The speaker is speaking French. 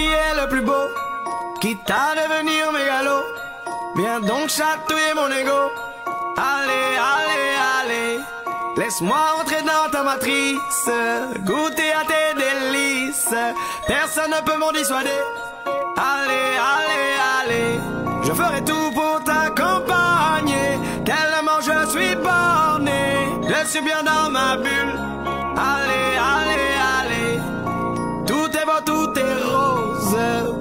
qui est le plus beau, quitte à devenir mégalo. Viens donc chatouiller mon ego. Allez, allez, allez, laisse-moi entrer dans ta matrice, goûter à tes délices. Personne ne peut m'en dissuader. Allez, allez, allez, je ferai tout pour t'accompagner. Tellement je suis borné, je suis bien dans ma bulle. Allez, allez, allez, tout est beau, tout est rose.